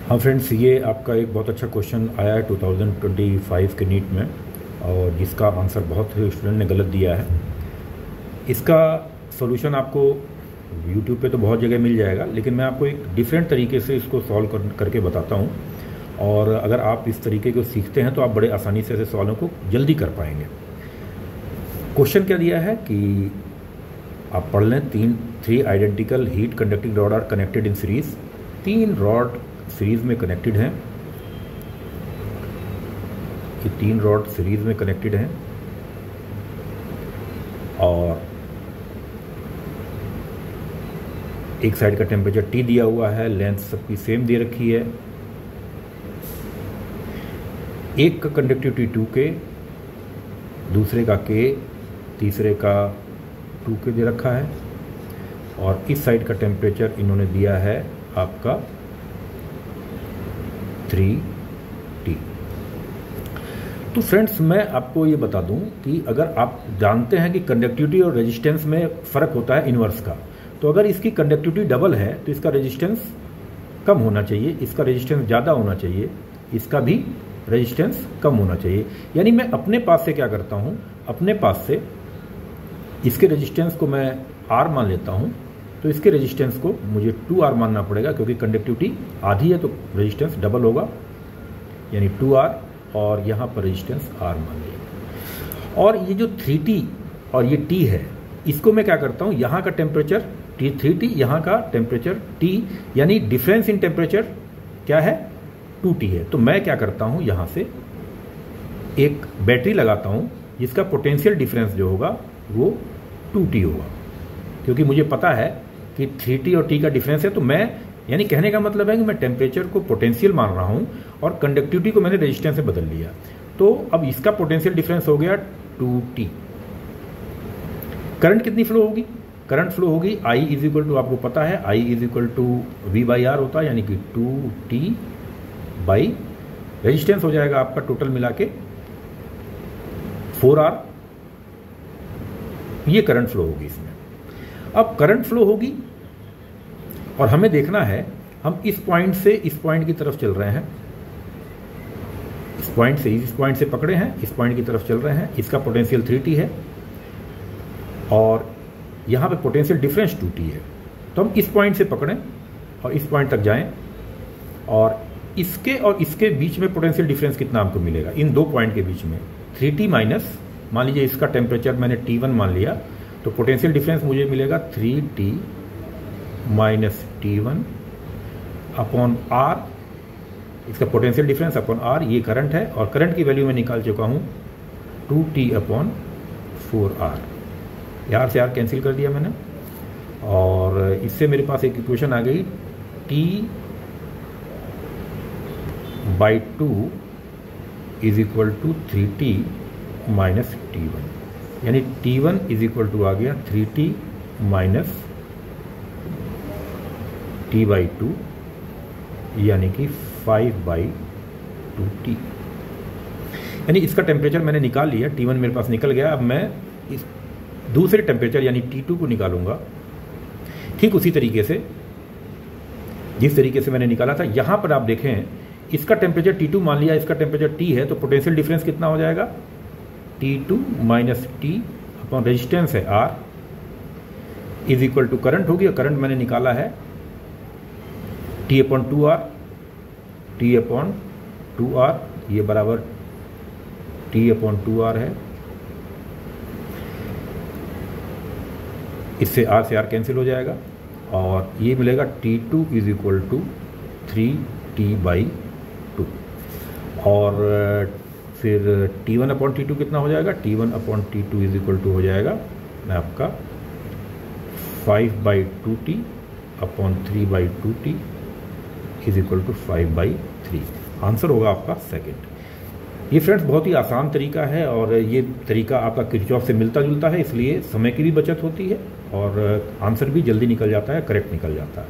हाँ फ्रेंड्स, ये आपका एक बहुत अच्छा क्वेश्चन आया है 2025 के नीट में, और जिसका आंसर बहुत से स्टूडेंट ने गलत दिया है। इसका सॉल्यूशन आपको यूट्यूब पे तो बहुत जगह मिल जाएगा, लेकिन मैं आपको एक डिफरेंट तरीके से इसको सॉल्व करके बताता हूँ। और अगर आप इस तरीके को सीखते हैं तो आप बड़े आसानी से ऐसे सवालों को जल्दी कर पाएंगे। क्वेश्चन क्या दिया है कि आप पढ़ लें, three identical heat conducting rod are connected in series. 3 rod series में कनेक्टेड हैं। ये 3 रॉड सीरीज में कनेक्टेड हैं और एक साइड का टेम्परेचर T दिया हुआ है, लेंथ सबकी सेम दे रखी है। एक का कंडक्टिविटी 2K, दूसरे का K, तीसरे का 2K दे रखा है, और इस साइड का टेम्परेचर इन्होंने दिया है आपका 3T। तो फ्रेंड्स, मैं आपको ये बता दूं कि अगर आप जानते हैं कि कंडक्टिविटी और रेजिस्टेंस में फ़र्क होता है इन्वर्स का, तो अगर इसकी कंडक्टिविटी डबल है तो इसका रेजिस्टेंस कम होना चाहिए, इसका रेजिस्टेंस ज़्यादा होना चाहिए, इसका भी रेजिस्टेंस कम होना चाहिए। यानी मैं अपने पास से क्या करता हूं, अपने पास से इसके रेजिस्टेंस को मैं R मान लेता हूं, तो इसके रेजिस्टेंस को मुझे 2R मानना पड़ेगा, क्योंकि कंडक्टिविटी आधी है तो रेजिस्टेंस डबल होगा, यानी 2R, और यहाँ पर रेजिस्टेंस R मान लिया। और ये जो 3T और ये T है, इसको मैं क्या करता हूँ, यहाँ का टेम्परेचर 3T, यहाँ का टेम्परेचर T, यानी डिफरेंस इन टेम्परेचर क्या है, 2T है। तो मैं क्या करता हूँ, यहाँ से एक बैटरी लगाता हूँ जिसका पोटेंशियल डिफरेंस जो होगा वो 2T होगा, क्योंकि मुझे पता है कि 3T और T का डिफरेंस है। तो मैं, यानी कहने का मतलब है कि मैं टेम्परेचर को पोटेंशियल मान रहा हूँ और कंडक्टिविटी को मैंने रेजिस्टेंस से बदल लिया। तो अब इसका पोटेंशियल डिफरेंस हो गया 2T। करंट कितनी फ्लो होगी, करंट फ्लो होगी I इज इक्वल टू, आपको पता है I is equal to V/R होता है, यानी कि 2T बाई रेजिस्टेंस हो जाएगा आपका टोटल मिला के 4R। ये करंट फ्लो होगी इसमें। अब करंट फ्लो होगी और हमें देखना है, हम इस पॉइंट से इस पॉइंट की तरफ चल रहे हैं, इस पॉइंट से पकड़े हैं, इस पॉइंट की तरफ चल रहे हैं। इसका पोटेंशियल 3T है और यहाँ पे पोटेंशियल डिफरेंस 2T है। तो हम इस पॉइंट से पकड़ें और इस पॉइंट तक जाएं, और इसके बीच में पोटेंशियल डिफरेंस कितना हमको मिलेगा, इन दो पॉइंट के बीच में 3T माइनस, मान लीजिए इसका टेम्परेचर मैंने T1 मान लिया, तो पोटेंशियल डिफरेंस मुझे मिलेगा 3T minus T1 upon R, इसका पोटेंशियल डिफरेंस अपॉन R। ये करंट है और करंट की वैल्यू मैं निकाल चुका हूँ 2T अपॉन 4R। यार से R कैंसिल कर दिया मैंने, और इससे मेरे पास एक इक्वेशन आ गई, T/2 is equal to 3T minus T1, यानी T1 इज इक्वल टू आ गया 3T माइनस T/2, यानी कि 5/2T। यानी इसका टेम्परेचर मैंने निकाल लिया, T1 मेरे पास निकल गया। अब मैं इस दूसरे टेम्परेचर यानी T2 को निकालूंगा, ठीक उसी तरीके से जिस तरीके से मैंने निकाला था। यहां पर आप देखें, इसका टेम्परेचर T2 मान लिया, इसका टेम्परेचर T है, तो पोटेंशियल डिफरेंस कितना हो जाएगा, T2 minus T upon resistance है R is equal to current होगी, और करंट मैंने निकाला है T upon 2R, T upon 2R, ये बराबर T अपॉन 2R है। इससे R से R कैंसिल हो जाएगा और ये मिलेगा T2 is equal to 3T/2, और फिर T1 अपॉन T2 कितना हो जाएगा, T1 upon T2 is equal to हो जाएगा आपका 5/2T upon 3/2T is equal to 5/3। Answer होगा आपका सेकंड। ये फ्रेंड्स बहुत ही आसान तरीका है, और ये तरीका आपका किरचॉफ से मिलता जुलता है, इसलिए समय की भी बचत होती है और आंसर भी जल्दी निकल जाता है, करेक्ट निकल जाता है।